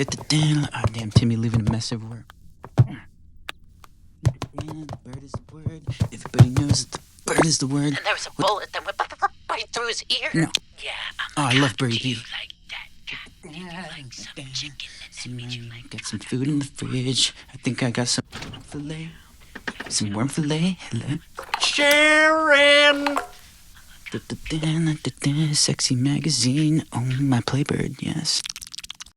Oh, damn, Timmy leaving a mess everywhere. The bird is the word. Everybody knows that the bird is the word. And there was a bullet that went right through his ear. No. Yeah, Oh, I love Birdie B. like that. You like some chicken and then you like Got some food in the fridge. I think I got some filet. Some worm filet. Hello. Sharon! Sexy magazine. Oh, my Playbird, yes.